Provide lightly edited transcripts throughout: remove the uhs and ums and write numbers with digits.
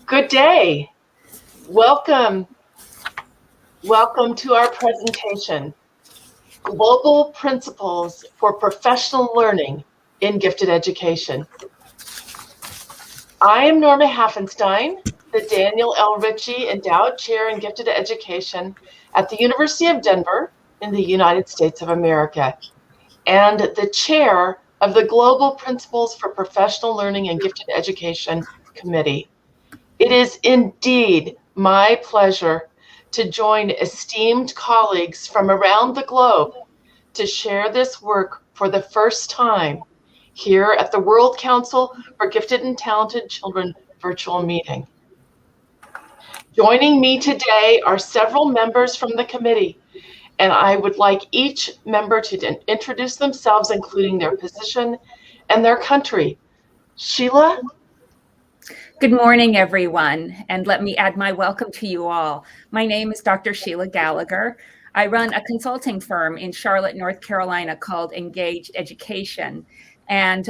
Good day. Welcome. Welcome to our presentation, Global Principles for Professional Learning in Gifted Education. I am Norma Haffenstein, the Daniel L. Ritchie Endowed Chair in Gifted Education at the University of Denver in the United States of America, and the chair of the Global Principles for Professional Learning in Gifted Education Committee. It is indeed my pleasure to join esteemed colleagues from around the globe to share this work for the first time here at the World Council for Gifted and Talented Children virtual meeting. Joining me today are several members from the committee, and I would like each member to introduce themselves, including their position and their country. Sheila? Good morning, everyone, and let me add my welcome to you all. My name is Dr. Sheila Gallagher. I run a consulting firm in Charlotte, North Carolina called Engaged Education, and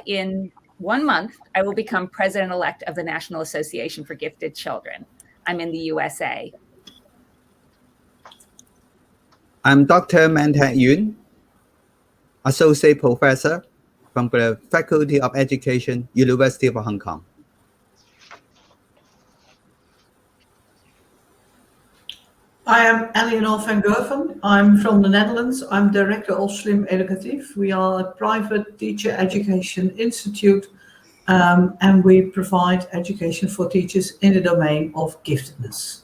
in 1 month, I will become president-elect of the National Association for Gifted Children. I'm in the USA. I'm Dr. Man-Taek Yoon, Associate Professor from the Faculty of Education, University of Hong Kong. I am Eleanor van Gerven. I'm from the Netherlands. I'm Director of Slim Educatief. We are a private teacher education institute, and we provide education for teachers in the domain of giftedness.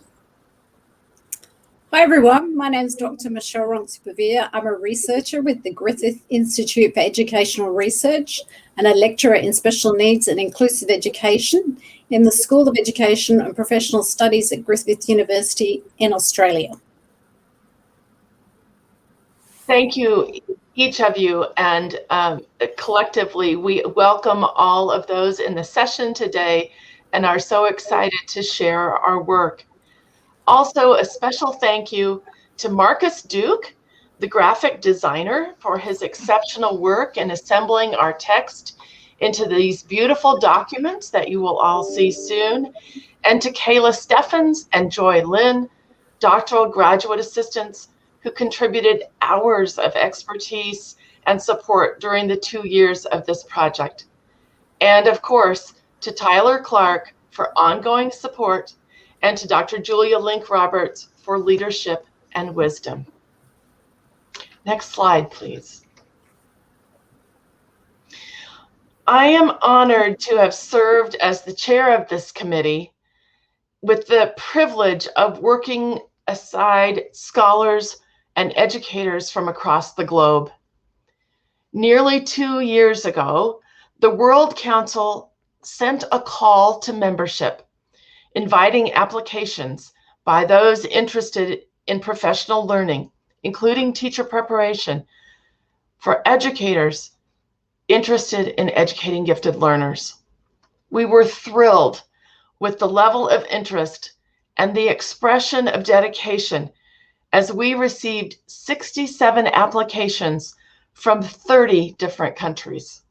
Hi everyone, my name is Dr. Michelle Ronks-Pavia. I'm a researcher with the Griffith Institute for Educational Research and a lecturer in special needs and inclusive education in the School of Education and Professional Studies at Griffith University in Australia. Thank you, each of you, and collectively we welcome all of those in the session today and are so excited to share our work. Also, a special thank you to Marcus Duke, the graphic designer, for his exceptional work in assembling our text into these beautiful documents that you will all see soon, and to Kayla Steffens and Joy Lynn, doctoral graduate assistants who contributed hours of expertise and support during the 2 years of this project. And of course, to Tyler Clark for ongoing support, and to Dr. Julia Link Roberts for leadership and wisdom. Next slide, please. I am honored to have served as the chair of this committee with the privilege of working aside scholars and educators from across the globe. Nearly 2 years ago, the World Council sent a call to membership, inviting applications by those interested in professional learning, including teacher preparation, for educators interested in educating gifted learners. We were thrilled with the level of interest and the expression of dedication as we received 67 applications from 30 different countries.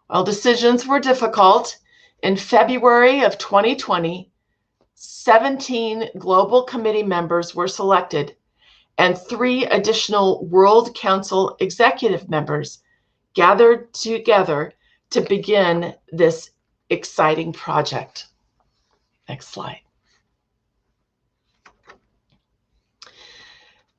While decisions were difficult, in February of 2020, 17 global committee members were selected, and 3 additional World Council executive members gathered together to begin this exciting project. Next slide.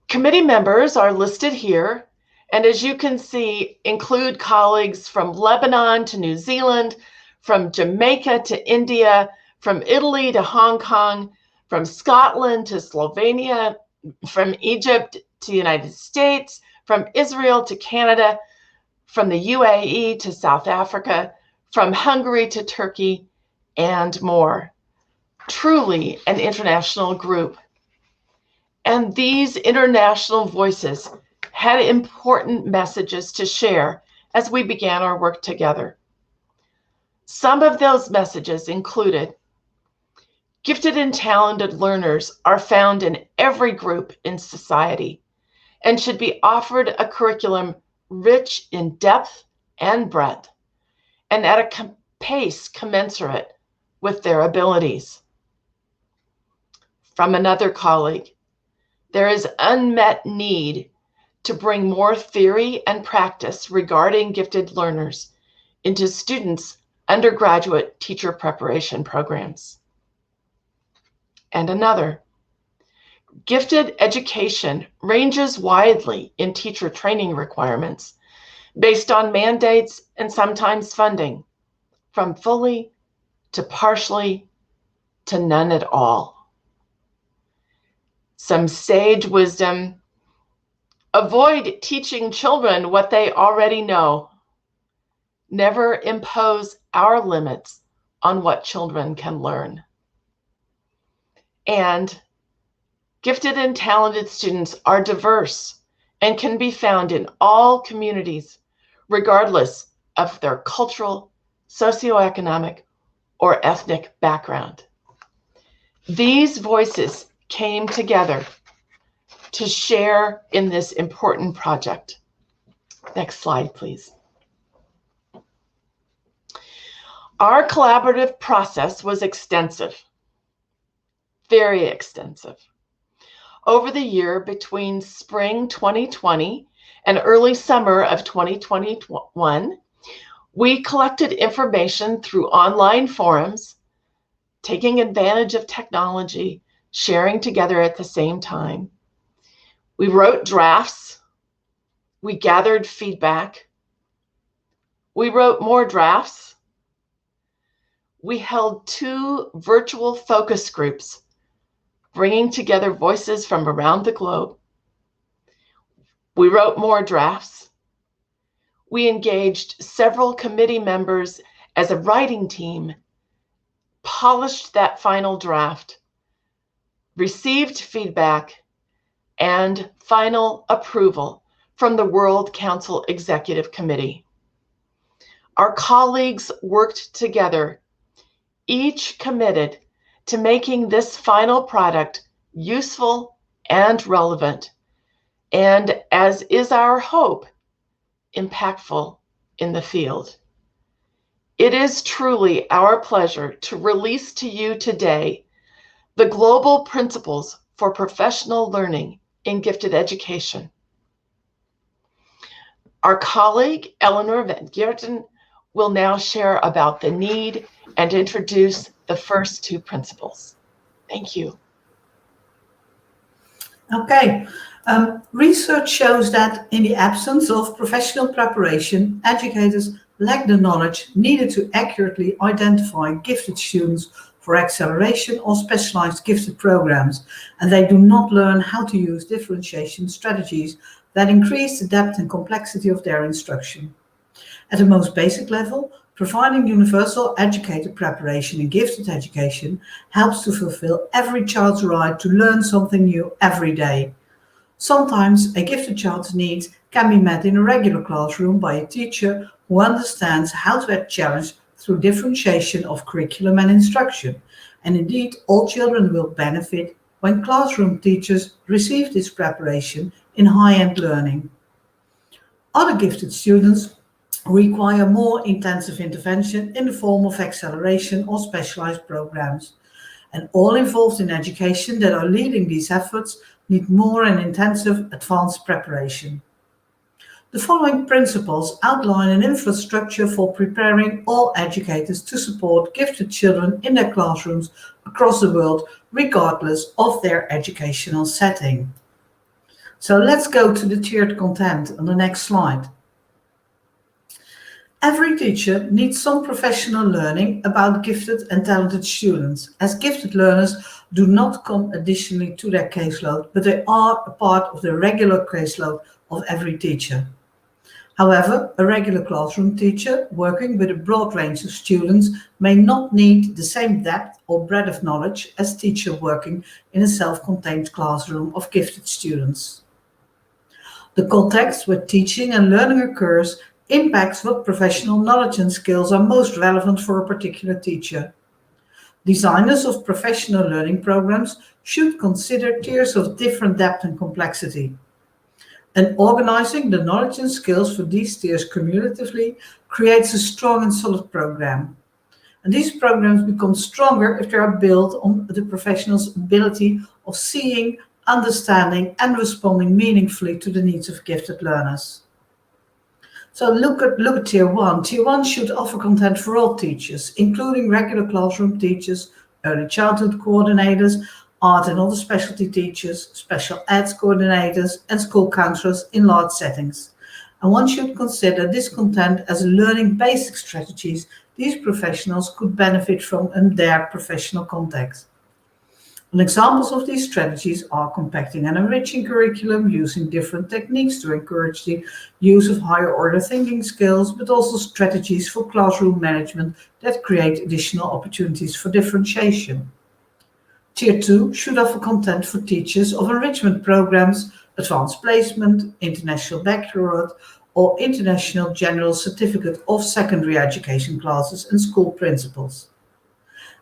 Committee members are listed here, and as you can see, include colleagues from Lebanon to New Zealand, from Jamaica to India, from Italy to Hong Kong, from Scotland to Slovenia, from Egypt to the United States, from Israel to Canada, from the UAE to South Africa, from Hungary to Turkey, and more. Truly an international group. And these international voices had important messages to share as we began our work together. Some of those messages included: gifted and talented learners are found in every group in society and should be offered a curriculum rich in depth and breadth and at a pace commensurate with their abilities. From another colleague, there is unmet need to bring more theory and practice regarding gifted learners into students' undergraduate teacher preparation programs. And another, gifted education ranges widely in teacher training requirements based on mandates and sometimes funding, from fully to partially to none at all. Some sage wisdom: avoid teaching children what they already know. Never impose our limits on what children can learn. And gifted and talented students are diverse and can be found in all communities, regardless of their cultural, socioeconomic, or ethnic background. These voices came together to share in this important project. Next slide, please. Our collaborative process was extensive, very extensive. Over the year between spring 2020 and early summer of 2021, we collected information through online forums, taking advantage of technology, sharing together at the same time. We wrote drafts. We gathered feedback. We wrote more drafts. We held 2 virtual focus groups, bringing together voices from around the globe. We wrote more drafts. We engaged several committee members as a writing team, polished that final draft, received feedback, and final approval from the World Council Executive Committee. Our colleagues worked together, each committed to making this final product useful and relevant, and, as is our hope, impactful in the field. It is truly our pleasure to release to you today the Global Principles for Professional Learning in Gifted Education. Our colleague, Eleanor Van Geerten, will now share about the need and introduce the first 2 principles. Thank you. Okay. Research shows that in the absence of professional preparation, educators lack the knowledge needed to accurately identify gifted students for acceleration or specialized gifted programs, and they do not learn how to use differentiation strategies that increase the depth and complexity of their instruction. At the most basic level, providing universal educator preparation in gifted education helps to fulfill every child's right to learn something new every day. Sometimes a gifted child's needs can be met in a regular classroom by a teacher who understands how to add challenge through differentiation of curriculum and instruction. And indeed, all children will benefit when classroom teachers receive this preparation in high-end learning. Other gifted students require more intensive intervention in the form of acceleration or specialized programs. And all involved in education that are leading these efforts need more and intensive advanced preparation. The following principles outline an infrastructure for preparing all educators to support gifted children in their classrooms across the world, regardless of their educational setting. So let's go to the tiered content on the next slide. Every teacher needs some professional learning about gifted and talented students, as gifted learners do not come additionally to their caseload, but they are a part of the regular caseload of every teacher. However, a regular classroom teacher working with a broad range of students may not need the same depth or breadth of knowledge as a teacher working in a self-contained classroom of gifted students. The context where teaching and learning occurs impacts what professional knowledge and skills are most relevant for a particular teacher. Designers of professional learning programs should consider tiers of different depth and complexity. And organizing the knowledge and skills for these tiers cumulatively creates a strong and solid program. And these programs become stronger if they are built on the professional's ability of seeing, understanding, and responding meaningfully to the needs of gifted learners. So look at Tier 1. Tier 1 should offer content for all teachers, including regular classroom teachers, early childhood coordinators, art and other specialty teachers, special ed coordinators, and school counselors in large settings. And one should consider this content as learning basic strategies these professionals could benefit from in their professional context. And examples of these strategies are compacting and enriching curriculum, using different techniques to encourage the use of higher order thinking skills, but also strategies for classroom management that create additional opportunities for differentiation. Tier 2 should offer content for teachers of enrichment programs, advanced placement, international baccalaureate, or international general certificate of secondary education classes and school principals.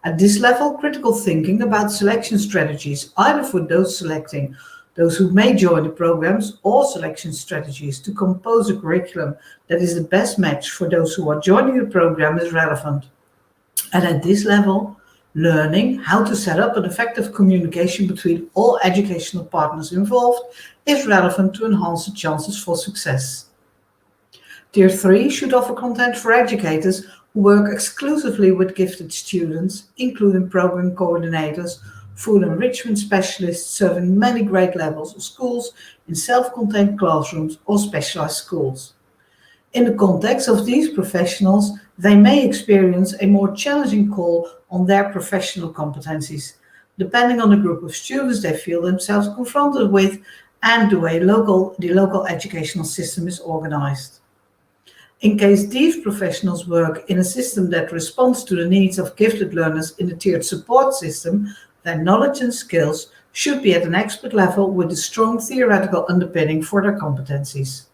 At this level, critical thinking about selection strategies, either for those who may join the programs, or selection strategies to compose a curriculum that is the best match for those who are joining the program, is relevant. And at this level, learning how to set up an effective communication between all educational partners involved is relevant to enhance the chances for success. Tier 3 should offer content for educators who work exclusively with gifted students, including program coordinators, full enrichment specialists serving many grade levels of schools in self-contained classrooms or specialized schools. In the context of these professionals, they may experience a more challenging call on their professional competencies, depending on the group of students they feel themselves confronted with and the way the local educational system is organized. In case these professionals work in a system that responds to the needs of gifted learners in the tiered support system, their knowledge and skills should be at an expert level with a strong theoretical underpinning for their competencies.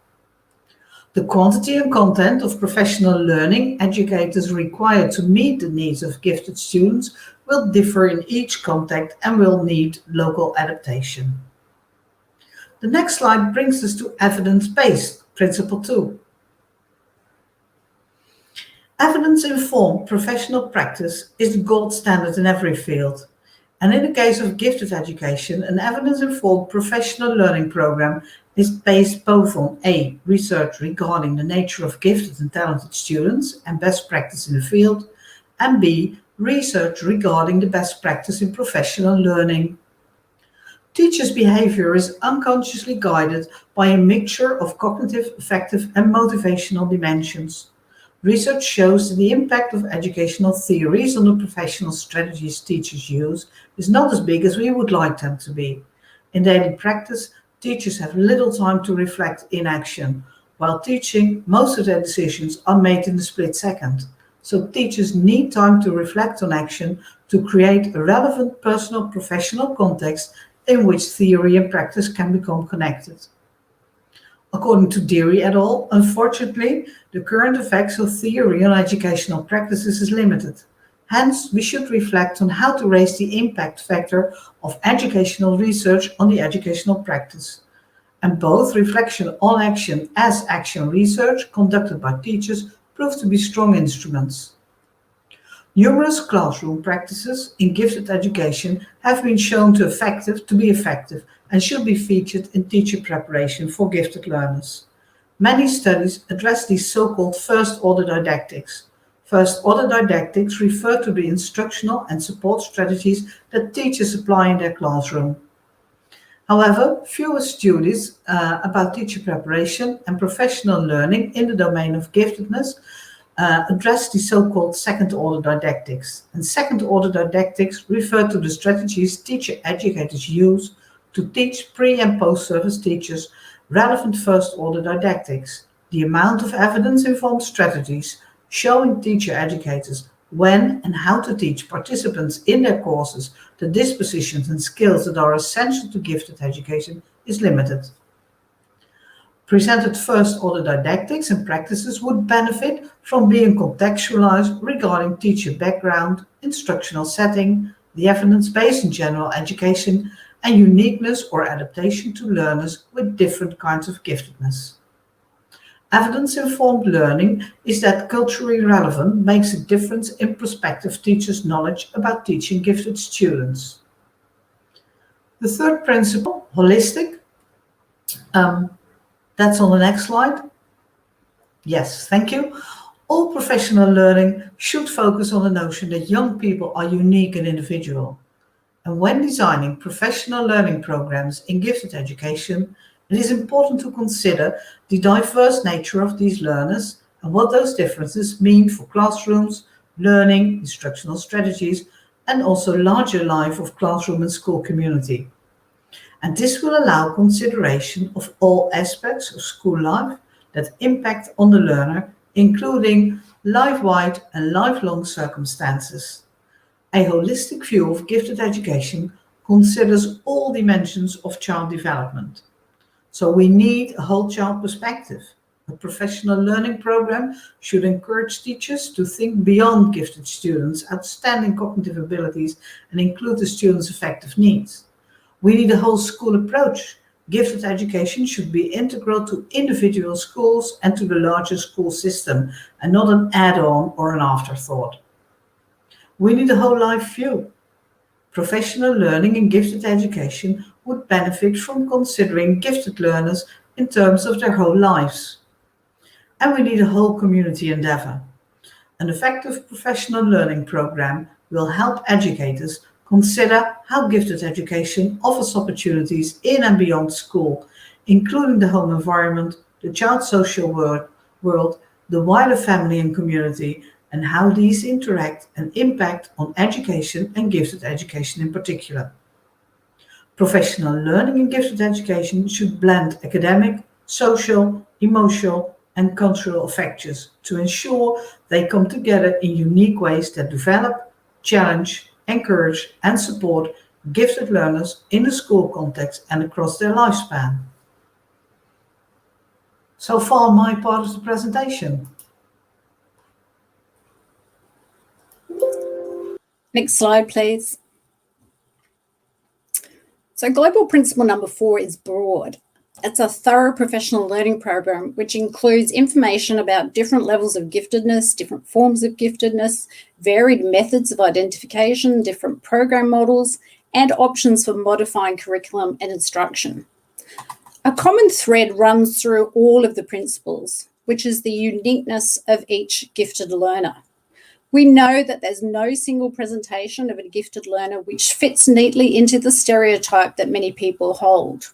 The quantity and content of professional learning educators require to meet the needs of gifted students will differ in each context and will need local adaptation. The next slide brings us to evidence-based, principle 2. Evidence-informed professional practice is the gold standard in every field. And in the case of gifted education, an evidence-informed professional learning program is based both on A, research regarding the nature of gifted and talented students and best practice in the field, and B, research regarding the best practice in professional learning. Teachers' behavior is unconsciously guided by a mixture of cognitive, affective, and motivational dimensions. Research shows that the impact of educational theories on the professional strategies teachers use is not as big as we would like them to be. In daily practice, teachers have little time to reflect in action. While teaching, most of their decisions are made in a split second. So teachers need time to reflect on action to create a relevant personal professional context in which theory and practice can become connected. According to Deary et al., unfortunately, the current effects of theory on educational practices is limited. Hence, we should reflect on how to raise the impact factor of educational research on the educational practice. And both reflection on action as action research conducted by teachers prove to be strong instruments. Numerous classroom practices in gifted education have been shown to be effective and should be featured in teacher preparation for gifted learners. Many studies address these so-called first-order didactics. First-order didactics refer to the instructional and support strategies that teachers apply in their classroom. However, fewer studies about teacher preparation and professional learning in the domain of giftedness address the so-called second-order didactics. And second-order didactics refer to the strategies teacher educators use to teach pre- and post-service teachers relevant first-order didactics. The amount of evidence-informed strategies showing teacher educators when and how to teach participants in their courses the dispositions and skills that are essential to gifted education is limited. Presented first-order didactics and practices would benefit from being contextualized regarding teacher background, instructional setting, the evidence base in general education, and uniqueness or adaptation to learners with different kinds of giftedness. Evidence-informed learning is that culturally relevant makes a difference in prospective teachers' knowledge about teaching gifted students. The third principle, holistic, that's on the next slide. Yes, thank you. All professional learning should focus on the notion that young people are unique and individual. And when designing professional learning programs in gifted education, it is important to consider the diverse nature of these learners and what those differences mean for classrooms, learning, instructional strategies, and also larger life of classroom and school community. And this will allow consideration of all aspects of school life that impact on the learner, including life-wide and lifelong circumstances. A holistic view of gifted education considers all dimensions of child development. So we need a whole child perspective. A professional learning program should encourage teachers to think beyond gifted students' outstanding cognitive abilities and include the students' affective needs. We need a whole school approach. Gifted education should be integral to individual schools and to the larger school system, and not an add-on or an afterthought. We need a whole life view. Professional learning in gifted education would benefit from considering gifted learners in terms of their whole lives. And we need a whole community endeavor. An effective professional learning program will help educators consider how gifted education offers opportunities in and beyond school, including the home environment, the child's social world, the wider family and community, and how these interact and impact on education and gifted education in particular. Professional learning in gifted education should blend academic, social, emotional, and cultural factors to ensure they come together in unique ways that develop, challenge, encourage, and support gifted learners in the school context and across their lifespan. So far, my part of the presentation. Next slide, please. So global principle number 4 is broad. It's a thorough professional learning program which includes information about different levels of giftedness, different forms of giftedness, varied methods of identification, different program models, and options for modifying curriculum and instruction. A common thread runs through all of the principles, which is the uniqueness of each gifted learner. We know that there's no single presentation of a gifted learner which fits neatly into the stereotype that many people hold.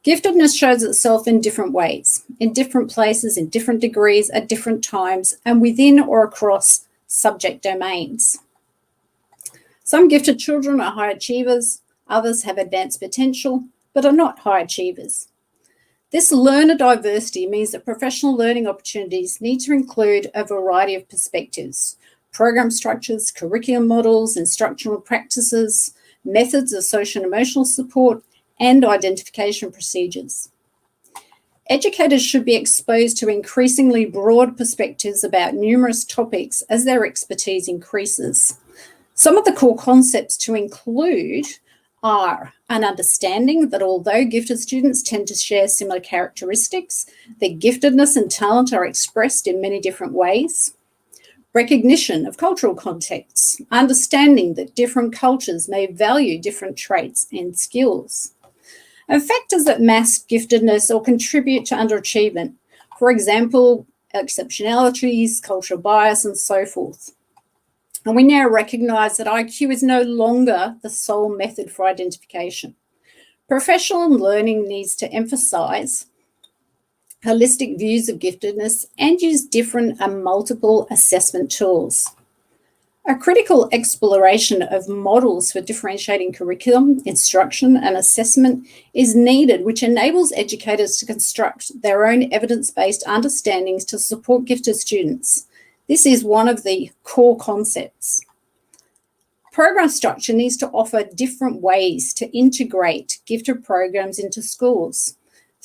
Giftedness shows itself in different ways, in different places, in different degrees, at different times, and within or across subject domains. Some gifted children are high achievers, others have advanced potential, but are not high achievers. This learner diversity means that professional learning opportunities need to include a variety of perspectives, program structures, curriculum models, instructional practices, methods of social and emotional support, and identification procedures. Educators should be exposed to increasingly broad perspectives about numerous topics as their expertise increases. Some of the core concepts to include are an understanding that although gifted students tend to share similar characteristics, their giftedness and talent are expressed in many different ways. Recognition of cultural contexts, understanding that different cultures may value different traits and skills. And factors that mask giftedness or contribute to underachievement, for example, exceptionalities, cultural bias, and so forth. And we now recognise that IQ is no longer the sole method for identification. Professional learning needs to emphasise holistic views of giftedness and use different and multiple assessment tools. A critical exploration of models for differentiating curriculum, instruction, and assessment is needed, which enables educators to construct their own evidence-based understandings to support gifted students. This is one of the core concepts. Program structure needs to offer different ways to integrate gifted programs into schools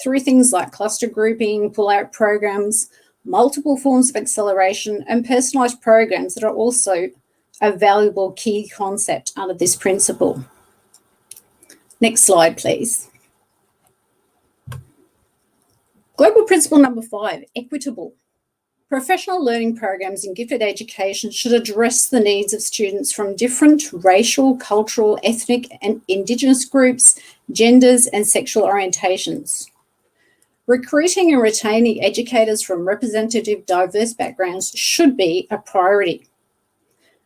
through things like cluster grouping, pull-out programs, multiple forms of acceleration, and personalised programs that are also a valuable key concept under this principle. Next slide, please. Global principle number 5, equitable. Professional learning programs in gifted education should address the needs of students from different racial, cultural, ethnic, and Indigenous groups, genders, and sexual orientations. Recruiting and retaining educators from representative, diverse backgrounds should be a priority.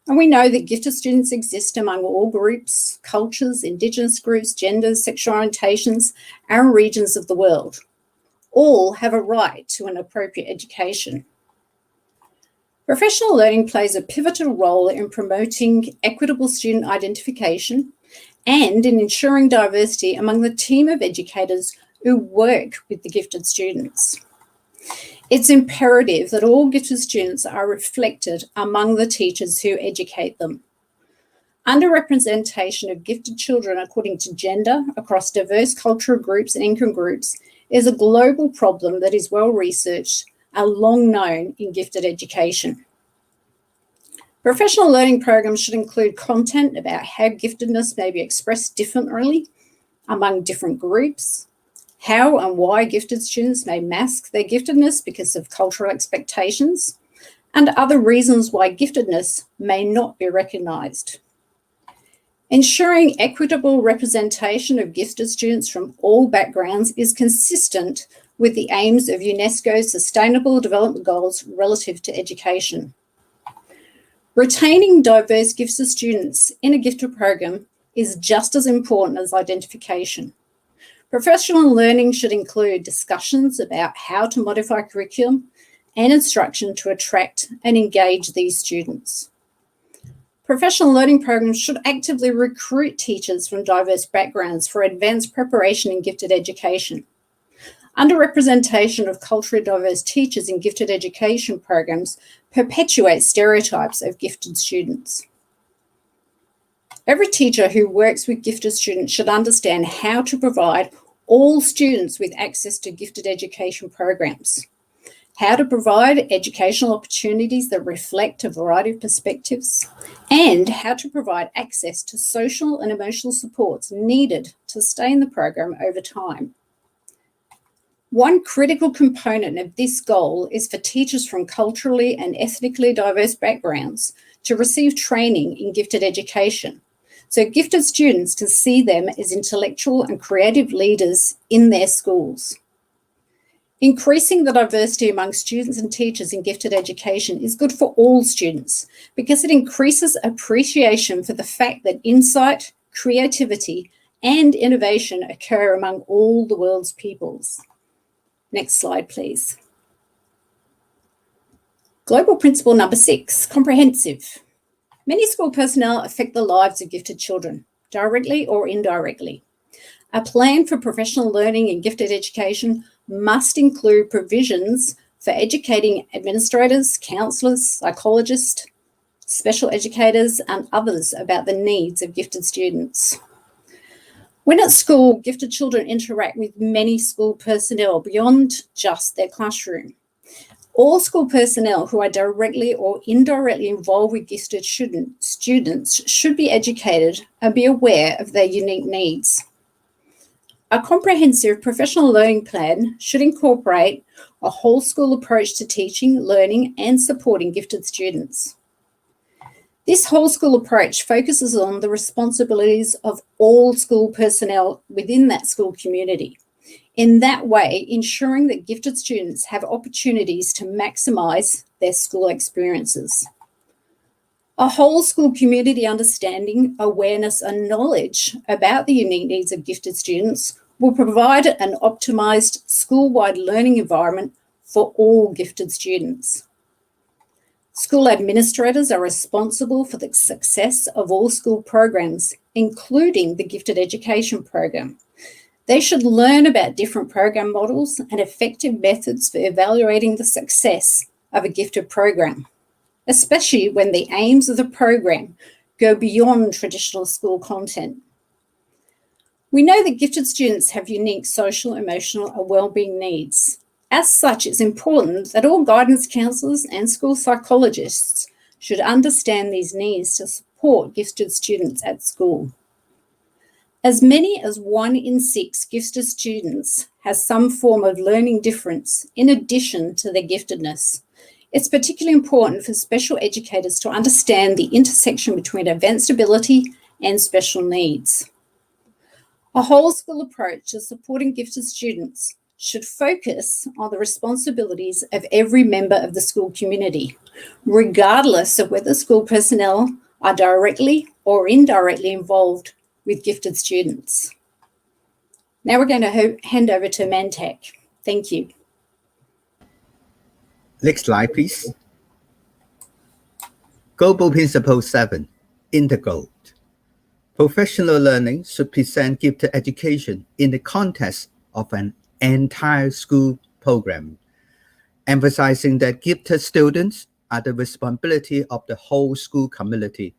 And we know that gifted students exist among all groups, cultures, Indigenous groups, genders, sexual orientations, and regions of the world. All have a right to an appropriate education. Professional learning plays a pivotal role in promoting equitable student identification and in ensuring diversity among the team of educators who work with the gifted students. It's imperative that all gifted students are reflected among the teachers who educate them. Underrepresentation of gifted children according to gender across diverse cultural groups and income groups is a global problem that is well researched and long known in gifted education. Professional learning programs should include content about how giftedness may be expressed differently among different groups, how and why gifted students may mask their giftedness because of cultural expectations, and other reasons why giftedness may not be recognised. Ensuring equitable representation of gifted students from all backgrounds is consistent with the aims of UNESCO's Sustainable Development Goals relative to education. Retaining diverse gifted students in a gifted program is just as important as identification. Professional learning should include discussions about how to modify curriculum and instruction to attract and engage these students. Professional learning programs should actively recruit teachers from diverse backgrounds for advanced preparation in gifted education. Underrepresentation of culturally diverse teachers in gifted education programs perpetuates stereotypes of gifted students. Every teacher who works with gifted students should understand how to provide all students with access to gifted education programs, how to provide educational opportunities that reflect a variety of perspectives, and how to provide access to social and emotional supports needed to stay in the program over time. One critical component of this goal is for teachers from culturally and ethnically diverse backgrounds to receive training in gifted education, so gifted students can see them as intellectual and creative leaders in their schools. Increasing the diversity among students and teachers in gifted education is good for all students because it increases appreciation for the fact that insight, creativity, and innovation occur among all the world's peoples. Next slide, please. Global principle number 6, comprehensive. Many school personnel affect the lives of gifted children, directly or indirectly. A plan for professional learning in gifted education must include provisions for educating administrators, counsellors, psychologists, special educators, and others about the needs of gifted students. When at school, gifted children interact with many school personnel beyond just their classroom. All school personnel who are directly or indirectly involved with gifted students should be educated and be aware of their unique needs. A comprehensive professional learning plan should incorporate a whole school approach to teaching, learning, and supporting gifted students. This whole school approach focuses on the responsibilities of all school personnel within that school community. In that way, ensuring that gifted students have opportunities to maximise their school experiences. A whole school community understanding, awareness, and knowledge about the unique needs of gifted students will provide an optimised school-wide learning environment for all gifted students. School administrators are responsible for the success of all school programs, including the gifted education program. They should learn about different program models and effective methods for evaluating the success of a gifted program, especially when the aims of the program go beyond traditional school content. We know that gifted students have unique social, emotional, and wellbeing needs. As such, it's important that all guidance counsellors and school psychologists should understand these needs to support gifted students at school. As many as 1 in 6 gifted students has some form of learning difference in addition to their giftedness. It's particularly important for special educators to understand the intersection between advanced ability and special needs. A whole school approach to supporting gifted students should focus on the responsibilities of every member of the school community, regardless of whether school personnel are directly or indirectly involved with gifted students. Now we're going to hand over to Mantak. Thank you. Next slide, please. Global Principle 7, Integral. Professional learning should present gifted education in the context of an entire school program, emphasizing that gifted students are the responsibility of the whole school community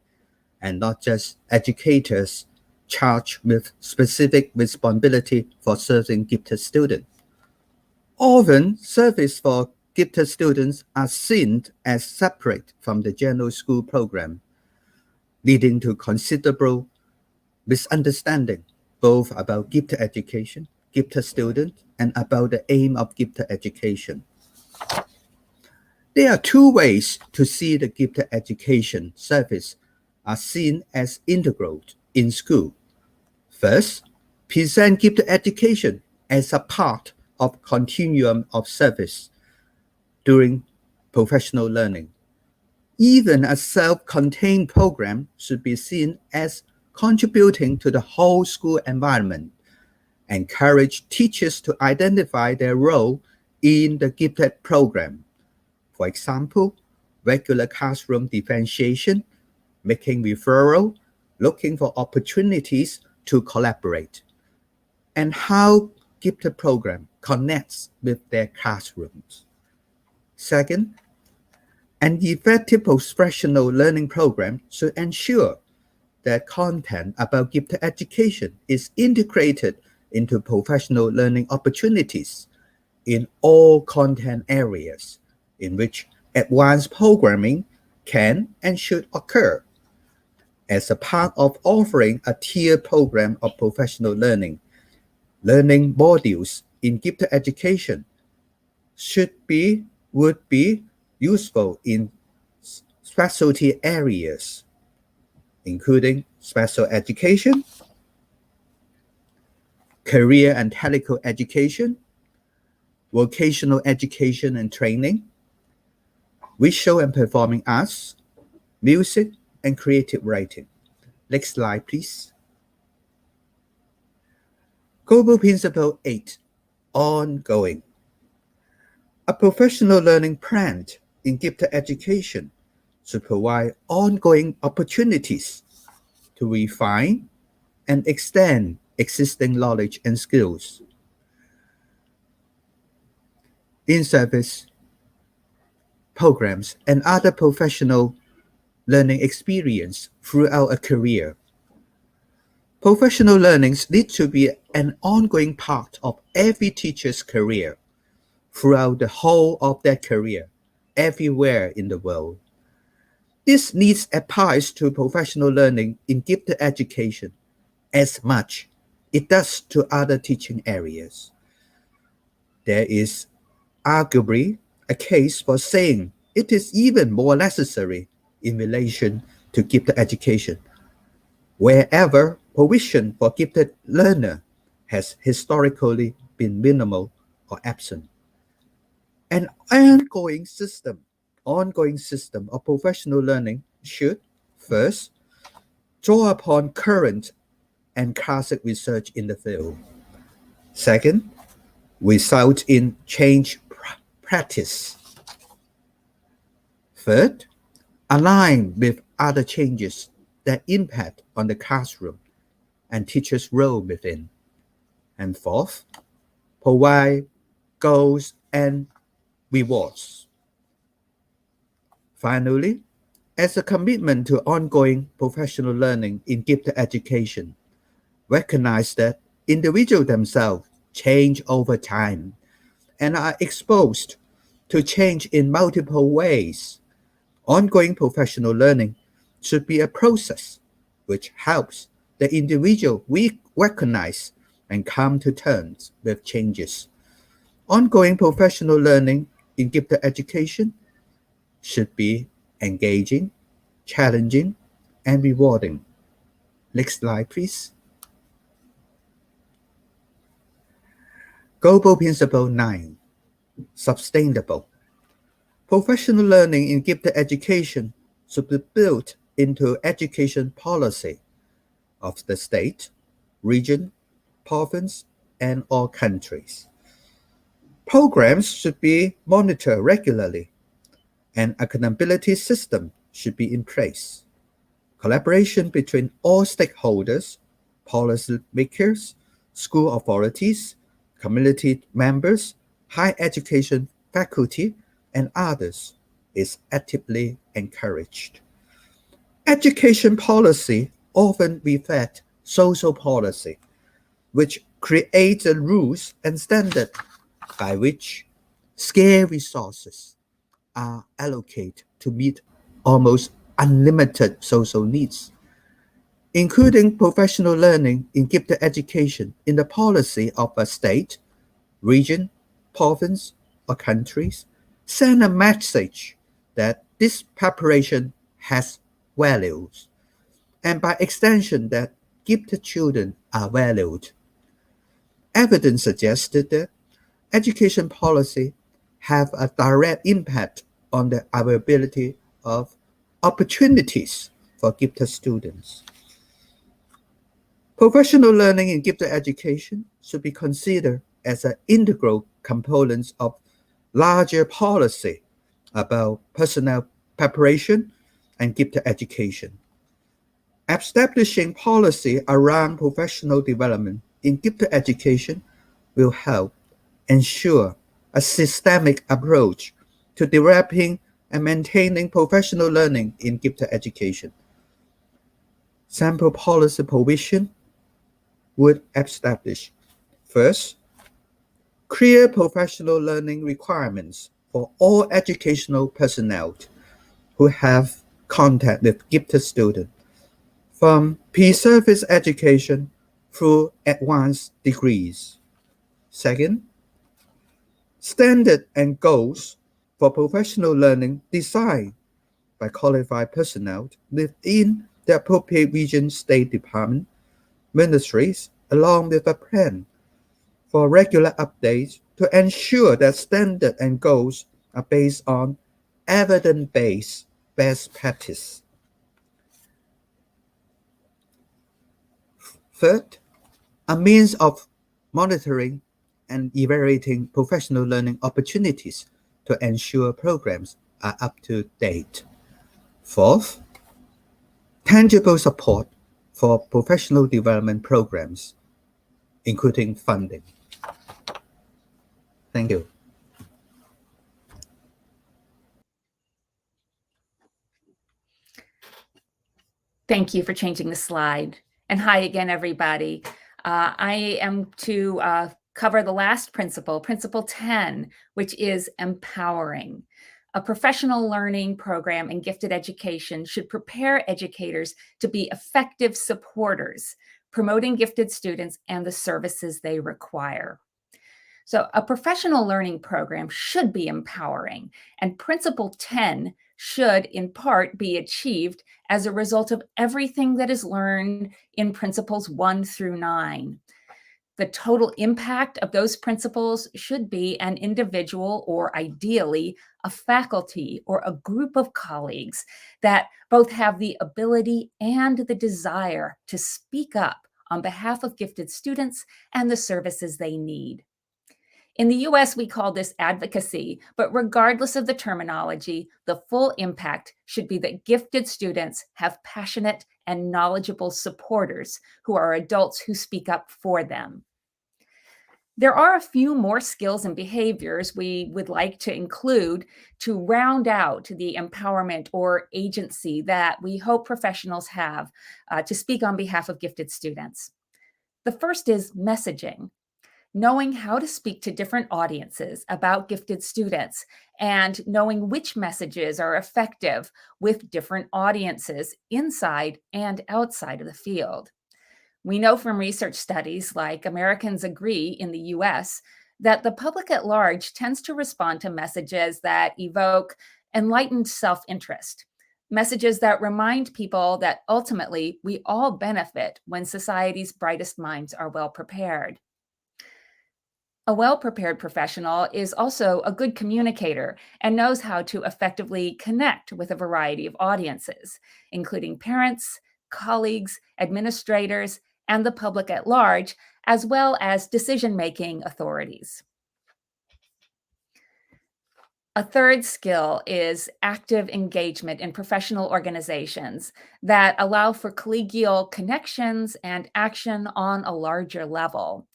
and not just educators charged with specific responsibility for serving gifted students. Often, service for gifted students are seen as separate from the general school program, leading to considerable misunderstanding both about gifted education, gifted students, and about the aim of gifted education. There are 2 ways to see the gifted education service are seen as integral in school. First, present gifted education as a part of continuum of service during professional learning. Even a self-contained program should be seen as contributing to the whole school environment. Encourage teachers to identify their role in the gifted program. For example, regular classroom differentiation, making referral, looking for opportunities to collaborate, and how gifted program connects with their classrooms. Second, an effective professional learning program should ensure that content about gifted education is integrated into professional learning opportunities in all content areas in which advanced programming can and should occur. As a part of offering a tiered program of professional learning, learning modules in gifted education would be useful in specialty areas, including special education, career and technical education, vocational education and training, visual and performing arts, music, and creative writing. Next slide, please. Global Principle 8, Ongoing. A professional learning plan in gifted education should provide ongoing opportunities to refine and extend existing knowledge and skills. In-service programs and other professional learning experience throughout a career. Professional learning needs to be an ongoing part of every teacher's career throughout the whole of their career, everywhere in the world. This needs applies to professional learning in gifted education as much it does to other teaching areas. There is arguably a case for saying it is even more necessary in relation to gifted education, wherever provision for gifted learner has historically been minimal or absent. An ongoing system of professional learning should, first, draw upon current and classic research in the field. Second, result in change practice. Third, align with other changes that impact on the classroom and teachers' role within. And fourth, provide goals and rewards. Finally, as a commitment to ongoing professional learning in gifted education, recognize that individuals themselves change over time and are exposed to change in multiple ways. Ongoing professional learning should be a process which helps the individual recognize and come to terms with changes. Ongoing professional learning in gifted education should be engaging, challenging, and rewarding. Next slide, please. Global Principle 9, Sustainable. Professional learning in gifted education should be built into education policy of the state, region, province, and all countries. Programs should be monitored regularly. An accountability system should be in place. Collaboration between all stakeholders, policymakers, school authorities, community members, higher education faculty, and others is actively encouraged. Education policy often reflects social policy, which creates the rules and standards by which scarce resources are allocated to meet almost unlimited social needs, including professional learning in gifted education in the policy of a state, region, province, or countries, send a message that this preparation has values, and by extension that gifted children are valued. Evidence suggested that education policy have a direct impact on the availability of opportunities for gifted students. Professional learning in gifted education should be considered as an integral component of larger policy about personnel preparation and gifted education. Establishing policy around professional development in gifted education will help ensure a systemic approach to developing and maintaining professional learning in gifted education. Sample policy provision would establish, first, clear professional learning requirements for all educational personnel who have contact with gifted students, from pre-service education through advanced degrees. Second, standard and goals for professional learning designed by qualified personnel within the appropriate region, state department, ministries, along with a plan for regular updates to ensure that standards and goals are based on evidence-based best practice. Third, a means of monitoring and evaluating professional learning opportunities to ensure programs are up to date. Fourth, tangible support for professional development programs, including funding. Thank you. Thank you for changing the slide. And hi again, everybody. I am to cover the last principle, Principle 10, which is empowering. A professional learning program in gifted education should prepare educators to be effective supporters, promoting gifted students and the services they require. So a professional learning program should be empowering, and Principle 10 should in part be achieved as a result of everything that is learned in Principles 1 through 9. The total impact of those principles should be an individual, or ideally a faculty or a group of colleagues that both have the ability and the desire to speak up on behalf of gifted students and the services they need. In the US, we call this advocacy, but regardless of the terminology, the full impact should be that gifted students have passionate and knowledgeable supporters who are adults who speak up for them. There are a few more skills and behaviors we would like to include to round out the empowerment or agency that we hope professionals have to speak on behalf of gifted students. The first is messaging. Knowing how to speak to different audiences about gifted students and knowing which messages are effective with different audiences inside and outside of the field. We know from research studies like Americans Agree in the US that the public at large tends to respond to messages that evoke enlightened self-interest, messages that remind people that ultimately we all benefit when society's brightest minds are well prepared. A well-prepared professional is also a good communicator and knows how to effectively connect with a variety of audiences, including parents, colleagues, administrators, and the public at large, as well as decision-making authorities. A third skill is active engagement in professional organizations that allow for collegial connections and action on a larger level.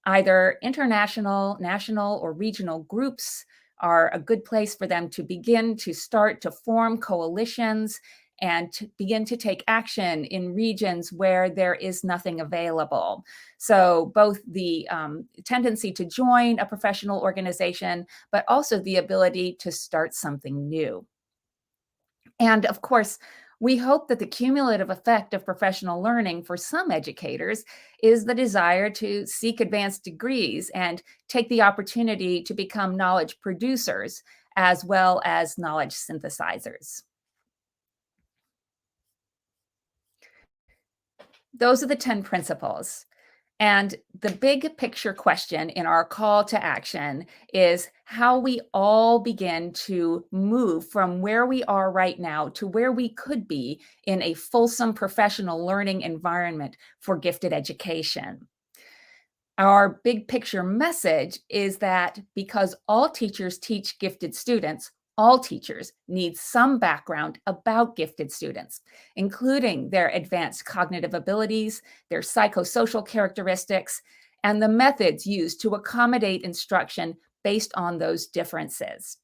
Either international, national, or regional groups are a good place for them to begin to start to form coalitions and to begin to take action in regions where there is nothing available. So both the tendency to join a professional organization, but also the ability to start something new. And of course, we hope that the cumulative effect of professional learning for some educators is the desire to seek advanced degrees and take the opportunity to become knowledge producers as well as knowledge synthesizers. Those are the 10 principles. And the big picture question in our call to action is how we all begin to move from where we are right now to where we could be in a fulsome professional learning environment for gifted education. Our big picture message is that because all teachers teach gifted students, all teachers need some background about gifted students, including their advanced cognitive abilities, their psychosocial characteristics, and the methods used to accommodate instruction based on those differences.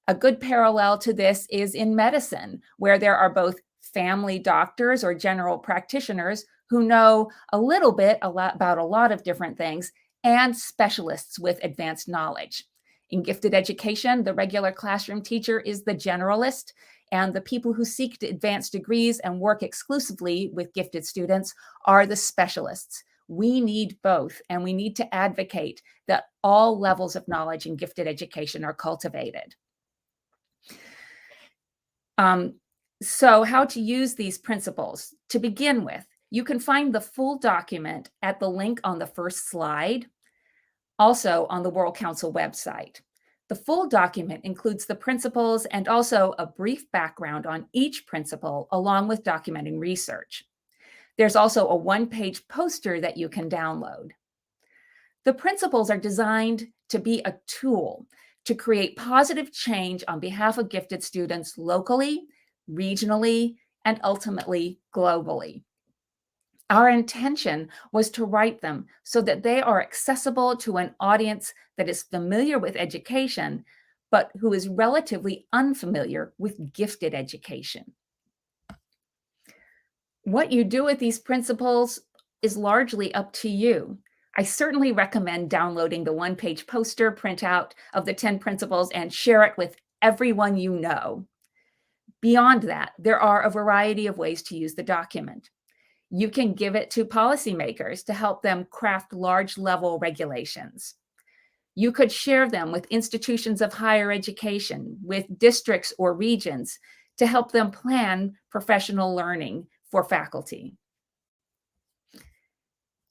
A good parallel to this is in medicine, where there are both family doctors or general practitioners who know a little bit about a lot of different things, and specialists with advanced knowledge. In gifted education, the regular classroom teacher is the generalist, and the people who seek advanced degrees and work exclusively with gifted students are the specialists. We need both, and we need to advocate that all levels of knowledge in gifted education are cultivated. So how to use these principles? To begin with, you can find the full document at the link on the first slide, also on the World Council website. The full document includes the principles and also a brief background on each principle, along with documenting research. There's also a one-page poster that you can download. The principles are designed to be a tool to create positive change on behalf of gifted students locally, regionally, and ultimately globally. Our intention was to write them so that they are accessible to an audience that is familiar with education, but who is relatively unfamiliar with gifted education. What you do with these principles is largely up to you. I certainly recommend downloading the one-page poster printout of the 10 principles and share it with everyone you know. Beyond that, there are a variety of ways to use the document. You can give it to policymakers to help them craft large-level regulations. You could share them with institutions of higher education, with districts or regions to help them plan professional learning for faculty.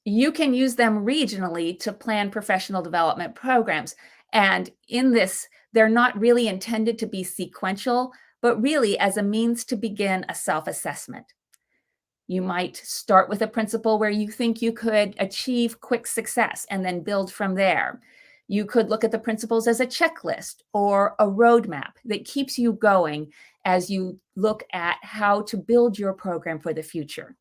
You can use them regionally to plan professional development programs. And in this, they're not really intended to be sequential, but really as a means to begin a self-assessment. You might start with a principle where you think you could achieve quick success and then build from there. You could look at the principles as a checklist or a roadmap that keeps you going as you look at how to build your program for the future.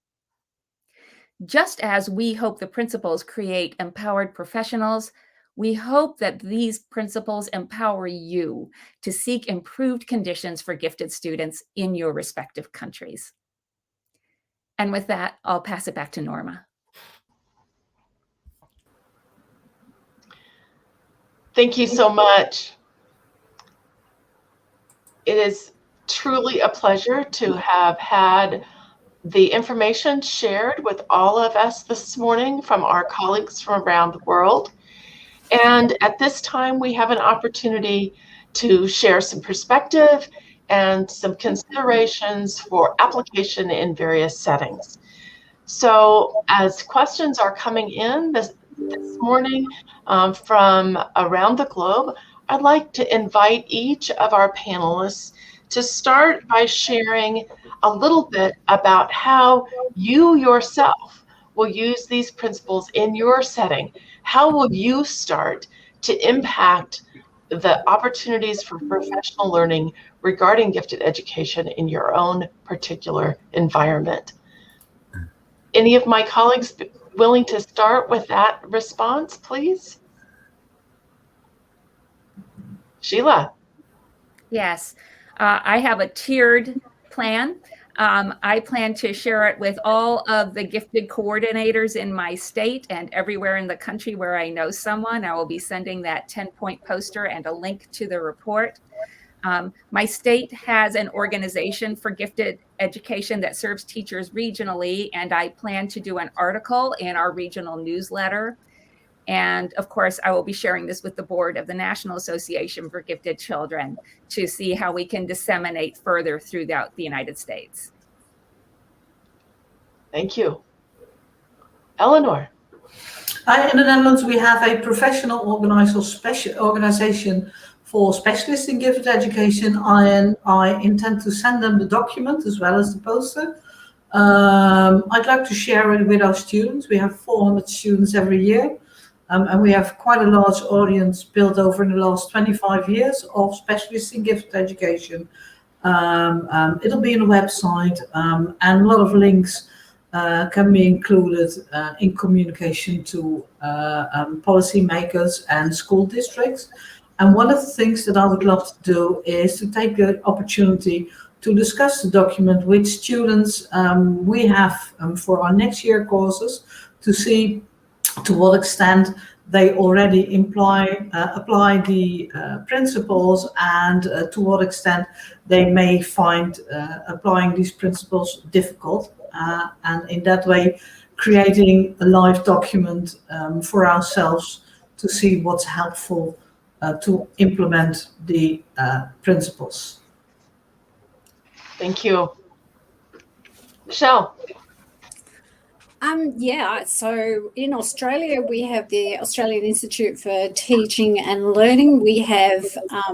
Just as we hope the principles create empowered professionals, we hope that these principles empower you to seek improved conditions for gifted students in your respective countries. And with that, I'll pass it back to Norma. Thank you so much. It is truly a pleasure to have had the information shared with all of us this morning from our colleagues from around the world. And at this time, we have an opportunity to share some perspective and some considerations for application in various settings. So as questions are coming in this morning from around the globe, I'd like to invite each of our panelists to start by sharing a little bit about how you yourself will use these principles in your setting. How will you start to impact the opportunities for professional learning regarding gifted education in your own particular environment? Any of my colleagues willing to start with that response, please? Sheila. Yes, I have a tiered plan. I plan to share it with all of the gifted coordinators in my state and everywhere in the country where I know someone. I will be sending that 10-point poster and a link to the report. My state has an organization for gifted education that serves teachers regionally, and I plan to do an article in our regional newsletter. And of course, I will be sharing this with the board of the National Association for Gifted Children to see how we can disseminate further throughout the United States. Thank you. Eleanor. In the Netherlands, we have a professional organization for specialists in gifted education, and I intend to send them the document as well as the poster. I'd like to share it with our students. We have 400 students every year. And we have quite a large audience built over in the last 25 years of specialists in gifted education. It'll be on the website, and a lot of links can be included in communication to policymakers and school districts. And one of the things that I would love to do is to take the opportunity to discuss the document with students we have for our next year courses, to see to what extent they already apply the principles, and to what extent they may find applying these principles difficult, and in that way creating a live document for ourselves to see what's helpful to implement the principles. Thank you. Michelle. So in Australia, we have the Australian Institute for Teaching and Learning. We have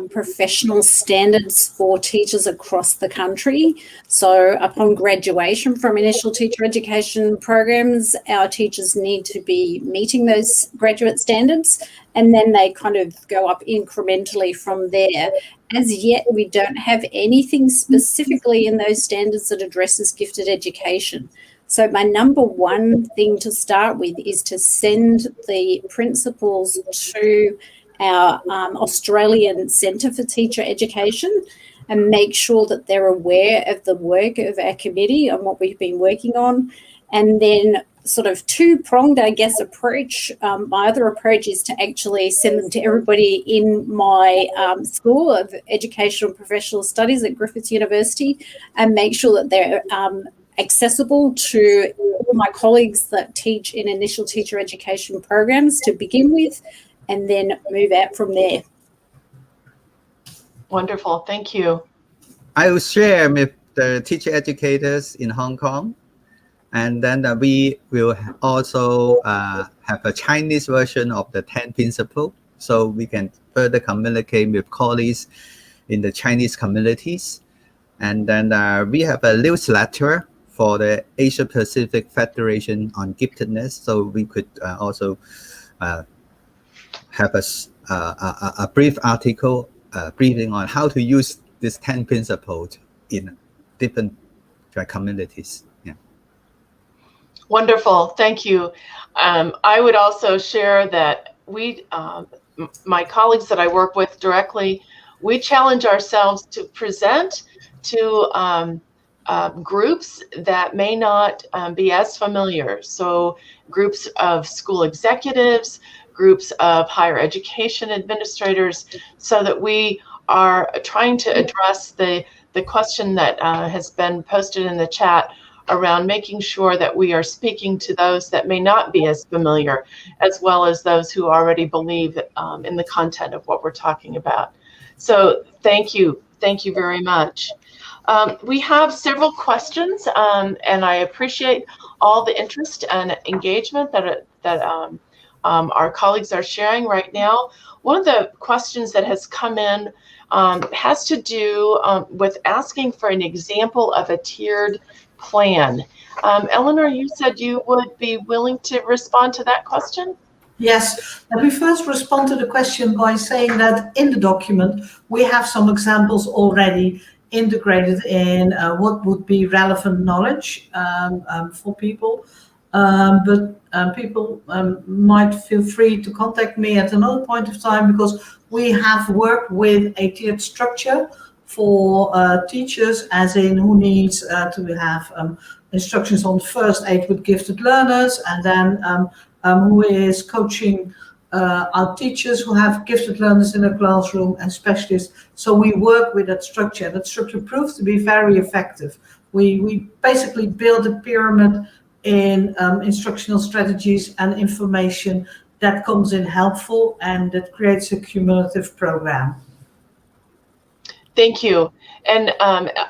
professional standards for teachers across the country. So upon graduation from initial teacher education programs, our teachers need to be meeting those graduate standards, and then they kind of go up incrementally from there. As yet, we don't have anything specifically in those standards that addresses gifted education. So my number one thing to start with is to send the principals to our Australian Centre for Teacher Education and make sure that they're aware of the work of our committee and what we've been working on. And then sort of two-pronged, I guess, approach. My other approach is to actually send them to everybody in my School of Educational Professional Studies at Griffith University and make sure that they're accessible to all my colleagues that teach in initial teacher education programs to begin with, and then move out from there. Wonderful, thank you. I will share with the teacher educators in Hong Kong, and then we will also have a Chinese version of the 10 principles, so we can further communicate with colleagues in the Chinese communities. And then we have a newsletter for the Asia Pacific Federation on Giftedness, so we could also have a brief article briefing on how to use these 10 principles in different communities. Yeah. Wonderful, thank you. I would also share that we, my colleagues that I work with directly, we challenge ourselves to present to groups that may not be as familiar. So groups of school executives, groups of higher education administrators, so that we are trying to address the question that has been posted in the chat around making sure that we are speaking to those that may not be as familiar, as well as those who already believe in the content of what we're talking about. So thank you very much. We have several questions, and I appreciate all the interest and engagement that our colleagues are sharing right now. One of the questions that has come in has to do with asking for an example of a tiered plan. Eleanor, you said you would be willing to respond to that question? Yes, let me first respond to the question by saying that in the document we have some examples already integrated in what would be relevant knowledge for people. But people might feel free to contact me at another point of time, because we have worked with a tiered structure for teachers, as in who needs to have instructions on first aid with gifted learners, and then who is coaching our teachers who have gifted learners in a classroom and specialists. So we work with that structure. That structure proves to be very effective. We basically build a pyramid in instructional strategies and information that comes in helpful, and that creates a cumulative program. Thank you. And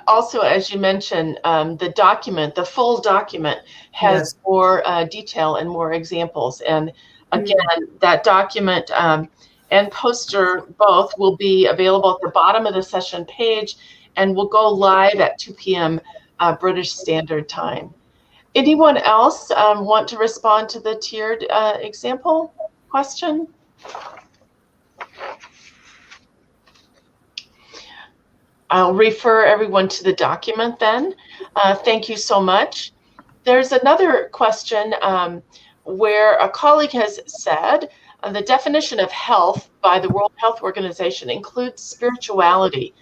also, as you mentioned, the document, the full document, has more detail and more examples. And again, that document and poster both will be available at the bottom of the session page, and will go live at 2 p.m. British Standard Time. Anyone else want to respond to the tiered example question? I'll refer everyone to the document then. Thank you so much. There's another question where a colleague has said the definition of health by the World Health Organization includes spirituality.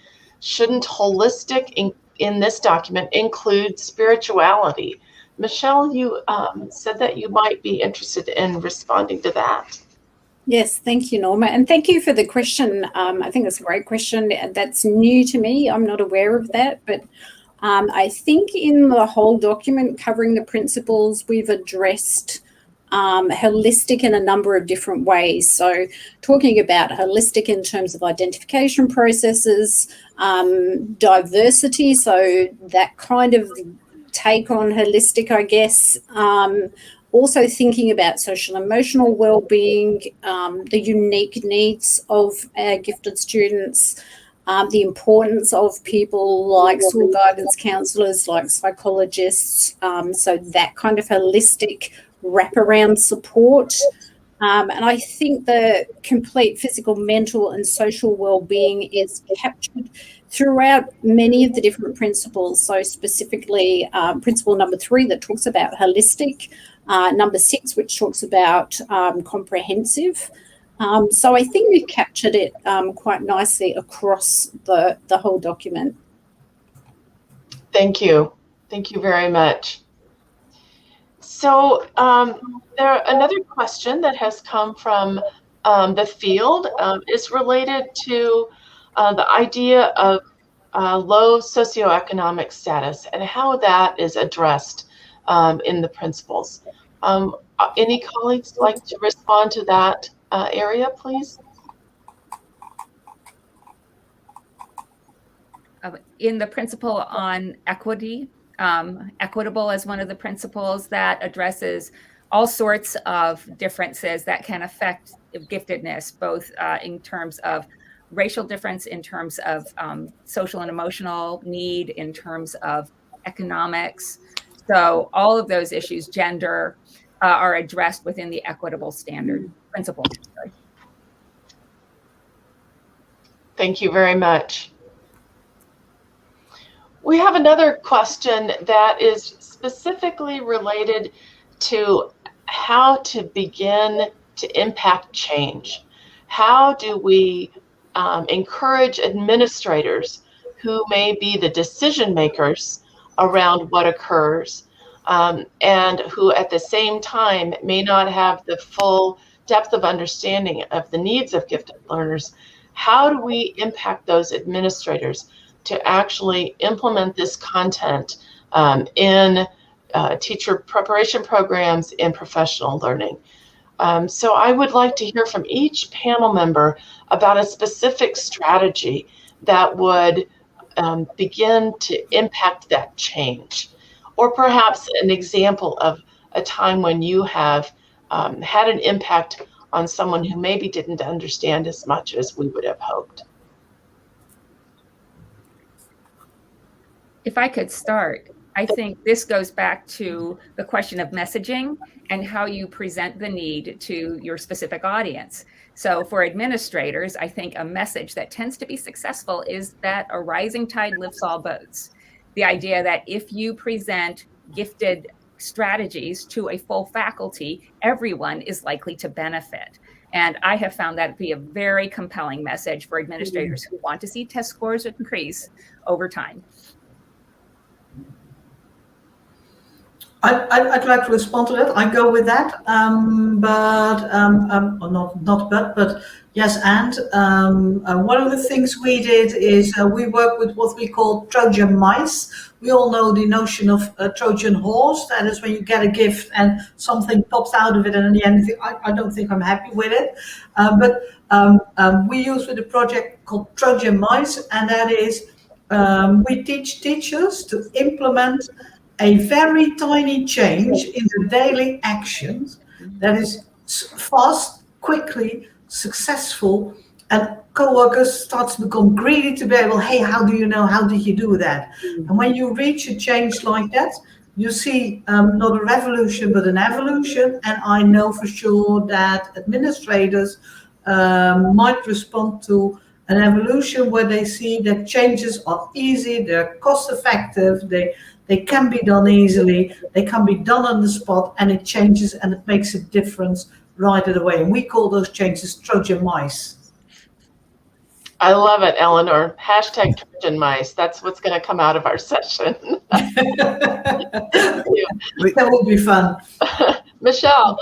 Shouldn't holistic in this document include spirituality? Michelle, you said that you might be interested in responding to that. Yes, thank you, Norma. And thank you for the question. I think it's a great question. That's new to me. I'm not aware of that. But I think in the whole document covering the principles, we've addressed holistic in a number of different ways. So talking about holistic in terms of identification processes, diversity, so that kind of take on holistic, I guess. Also thinking about social emotional well-being, the unique needs of our gifted students, the importance of people like school guidance counsellors, like psychologists, so that kind of holistic wraparound support. And I think the complete physical, mental and social well-being is captured throughout many of the different principles. So specifically principle number 3 that talks about holistic, number 6 which talks about comprehensive. So I think we've captured it quite nicely across the whole document. Thank you. Thank you very much. So another question that has come from the field is related to the idea of low socioeconomic status and how that is addressed in the principles. Any colleagues like to respond to that area, please? In the principle on equity, Equitable is one of the principles that addresses all sorts of differences that can affect giftedness, both in terms of racial difference, in terms of social and emotional need, in terms of economics. So all of those issues, gender, are addressed within the equitable standard principle. Sorry. Thank you very much. We have another question that is specifically related to how to begin to impact change. How do we encourage administrators who may be the decision makers around what occurs and who at the same time may not have the full depth of understanding of the needs of gifted learners? How do we impact those administrators to actually implement this content in teacher preparation programs, and professional learning. So I would like to hear from each panel member about a specific strategy that would begin to impact that change, or perhaps an example of a time when you have had an impact on someone who maybe didn't understand as much as we would have hoped. If I could start, I think this goes back to the question of messaging and how you present the need to your specific audience. So for administrators, I think a message that tends to be successful is that a rising tide lifts all boats. The idea that if you present gifted strategies to a full faculty, everyone is likely to benefit. And I have found that to be a very compelling message for administrators who want to see test scores increase over time. I'd like to respond to that. I go with that, but yes, and one of the things we did is we work with what we call trojan mice. We all know the notion of a Trojan horse. That is when you get a gift and something pops out of it, and in the end, I don't think I'm happy with it. But we use with a project called Trojan mice, and that is we teach teachers to implement a very tiny change in the daily actions that is fast, quickly, successful, and co-workers start to become greedy to be able, hey, how do you know? How did you do that? And when you reach a change like that, you see not a revolution, but an evolution. And I know for sure that administrators might respond to an evolution where they see that changes are easy, they're cost effective, they can be done easily, they can be done on the spot, and it changes and it makes a difference right away. And we call those changes Trojan mice. I love it, Eleanor. Hashtag Trojan mice. That's what's going to come out of our session. That will be fun. Michelle.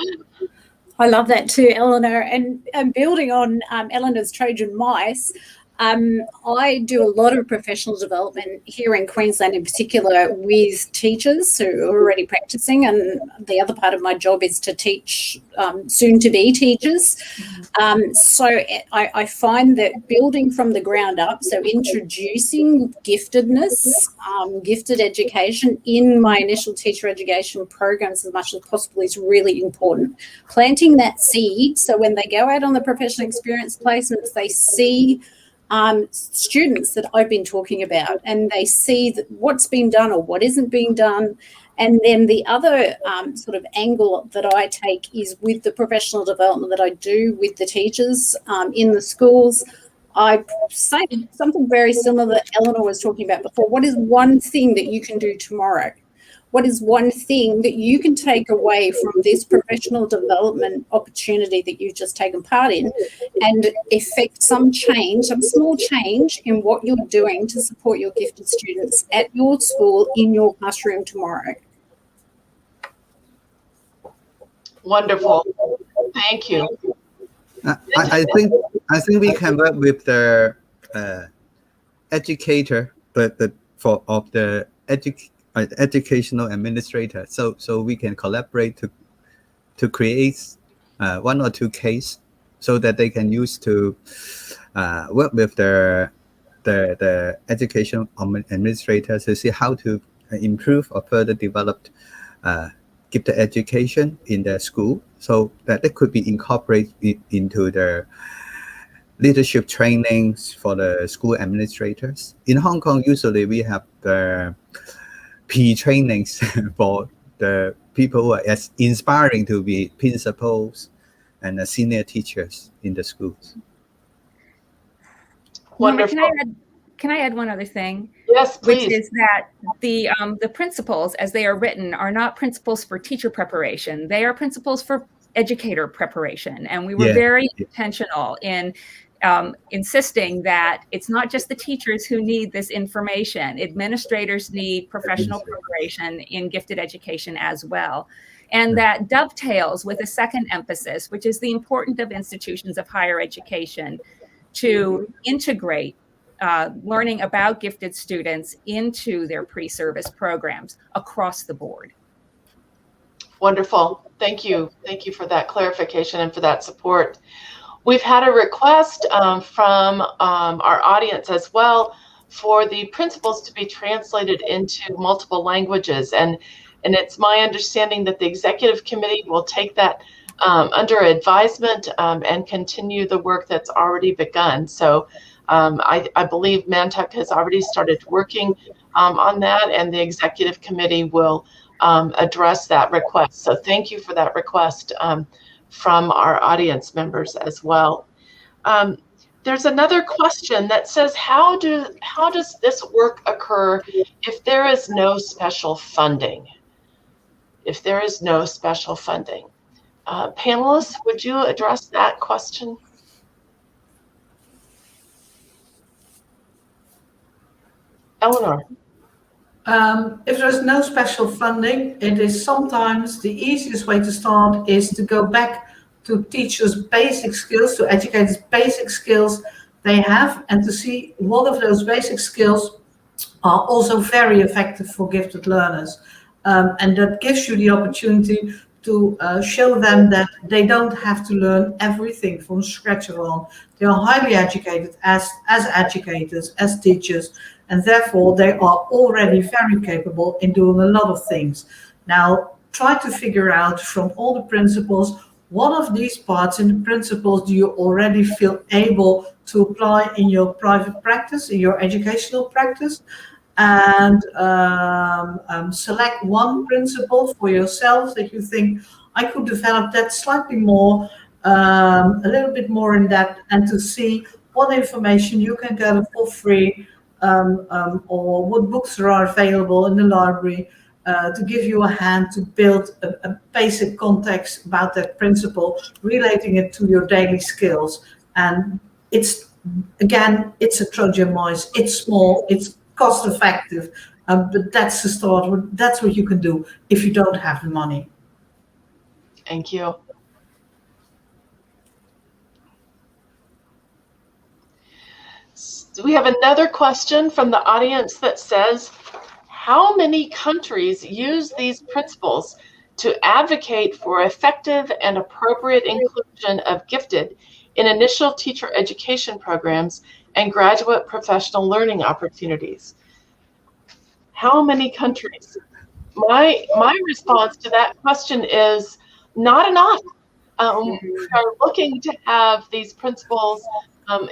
I love that too, Eleanor. And building on Eleanor's Trojan mice, I do a lot of professional development here in Queensland, in particular with teachers who are already practicing, and the other part of my job is to teach soon-to-be teachers. So I find that building from the ground up, so introducing giftedness, gifted education in my initial teacher education programs as much as possible is really important. Planting that seed, so when they go out on the professional experience placements, they see students that I've been talking about, and they see that what's been done or what isn't being done. And then the other sort of angle that I take is with the professional development that I do with the teachers in the schools. I say something very similar that Eleanor was talking about before. What is one thing that you can do tomorrow? What is one thing that you can take away from this professional development opportunity that you've just taken part in and effect some change, some small change in what you're doing to support your gifted students at your school in your classroom tomorrow? Wonderful. Thank you. I think we can work with the educator, but of the educational administrator, so we can collaborate to create one or two cases so that they can use to work with the educational administrators to see how to improve or further develop gifted education in their school, so that it could be incorporated into the leadership trainings for the school administrators. In Hong Kong, usually we have the trainings for the people who are as inspiring to be principals and senior teachers in the schools. Wonderful. Can I add one other thing? Yes, please. Which is that the principles, as they are written, are not principles for teacher preparation. They are principles for educator preparation. And we were very intentional in insisting that it's not just the teachers who need this information. Administrators need professional preparation in gifted education as well. And that dovetails with a second emphasis, which is the importance of institutions of higher education to integrate learning about gifted students into their pre-service programs across the board. Wonderful. Thank you. Thank you for that clarification and for that support. We've had a request from our audience as well for the principles to be translated into multiple languages. And it's my understanding that the executive committee will take that under advisement and continue the work that's already begun. So I believe Mantuck has already started working on that, and the executive committee will address that request. So thank you for that request from our audience members as well. There's another question that says, how does this work occur if there is no special funding? If there is no special funding. Panelists, would you address that question? Eleanor. If there's no special funding, it is sometimes the easiest way to start is to go back to teachers' basic skills, to educators' basic skills they have, and to see what of those basic skills are also very effective for gifted learners. And that gives you the opportunity to show them that they don't have to learn everything from scratch on. They are highly educated as educators, as teachers, and therefore they are already very capable in doing a lot of things. Now, try to figure out from all the principles, what of these parts in the principles do you already feel able to apply in your private practice, in your educational practice, and select one principle for yourself that you think, I could develop that slightly more, a little bit more in depth, and to see what information you can get for free, or what books are available in the library to give you a hand to build a basic context about that principle, relating it to your daily skills. And it's, again, it's a Trojan mice, it's small, it's cost effective, but that's the start. That's what you can do if you don't have the money. Thank you. So we have another question from the audience that says, how many countries use these principles to advocate for effective and appropriate inclusion of gifted in initial teacher education programs and graduate professional learning opportunities? How many countries? My response to that question is not enough. We are looking to have these principles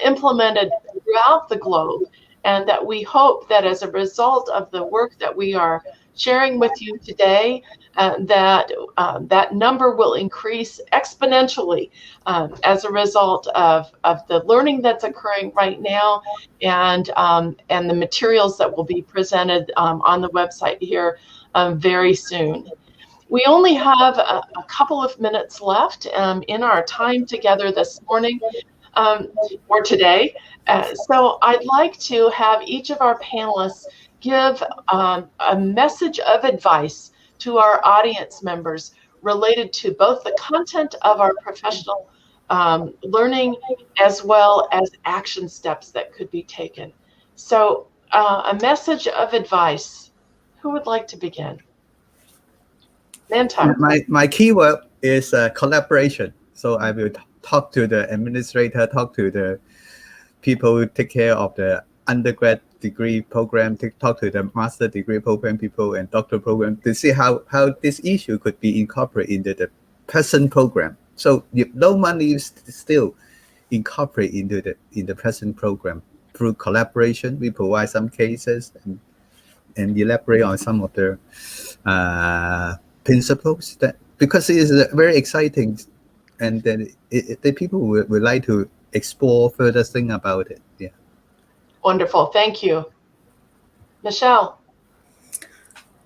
implemented throughout the globe, and that we hope that as a result of the work that we are sharing with you today, that number will increase exponentially as a result of the learning that's occurring right now, and the materials that will be presented on the website here very soon. We only have a couple of minutes left in our time together this morning, or today. So I'd like to have each of our panelists give a message of advice to our audience members related to both the content of our professional learning as well as action steps that could be taken. So a message of advice. Who would like to begin? Mantuck. My keyword is collaboration. So I will talk to the administrator, talk to the people who take care of the undergrad degree program, talk to the master degree program people and doctor program to see how this issue could be incorporated into the present program. So if no money is still incorporated in the present program through collaboration, we provide some cases and elaborate on some of the principles that, because it is very exciting, and then the people would like to explore further thing about it. Yeah. Wonderful. Thank you. Michelle.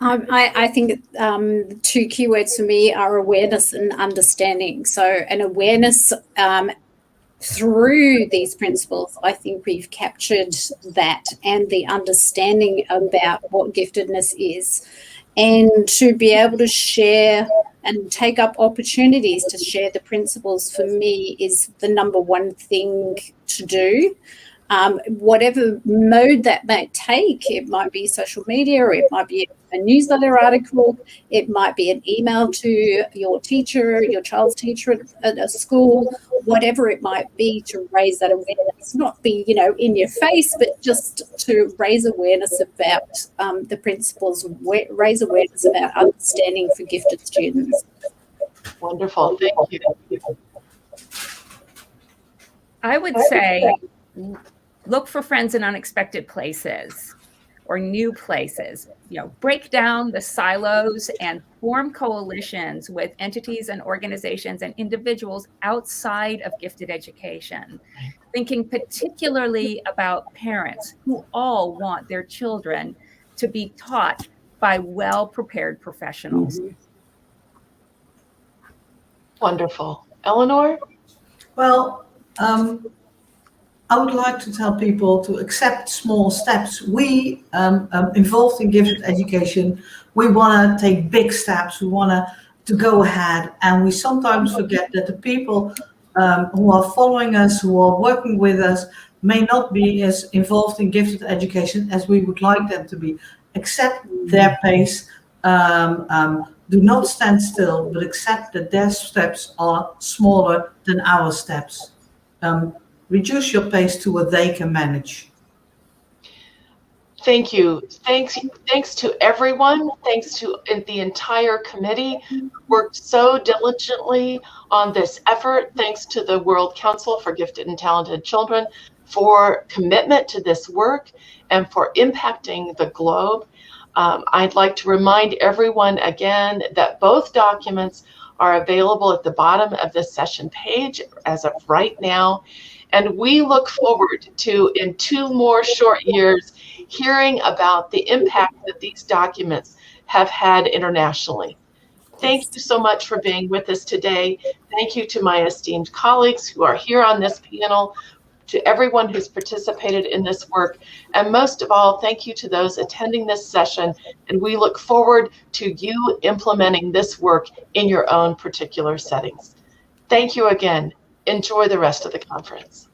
I think the two keywords for me are awareness and understanding. So an awareness through these principles, I think we've captured that, and the understanding about what giftedness is, and to be able to share and take up opportunities to share the principles, for me, is the number one thing to do. Whatever mode that may take, it might be social media, or it might be a newsletter article, it might be an email to your teacher, your child's teacher at a school, whatever it might be, to raise that awareness. Not be, in your face, but just to raise awareness about the principles, raise awareness about understanding for gifted students. Wonderful, thank you. I would say look for friends in unexpected places or new places. Break down the silos and form coalitions with entities and organizations and individuals outside of gifted education, thinking particularly about parents who all want their children to be taught by well-prepared professionals. Wonderful. Eleanor? Well, I would like to tell people to accept small steps. We, involved in gifted education, we want to take big steps. We want to go ahead, and we sometimes forget that the people who are following us, who are working with us, may not be as involved in gifted education as we would like them to be. Accept their pace. Do not stand still, but accept that their steps are smaller than our steps. Reduce your pace to what they can manage. Thank you. Thanks to everyone. Thanks to the entire committee who worked so diligently on this effort. Thanks to the World Council for Gifted and Talented Children for commitment to this work and for impacting the globe. I'd like to remind everyone again that both documents are available at the bottom of this session page as of right now. And we look forward to, in 2 more short years, hearing about the impact that these documents have had internationally. Thank you so much for being with us today. Thank you to my esteemed colleagues who are here on this panel, to everyone who's participated in this work, and most of all, thank you to those attending this session, and we look forward to you implementing this work in your own particular settings. Thank you again. Enjoy the rest of the conference.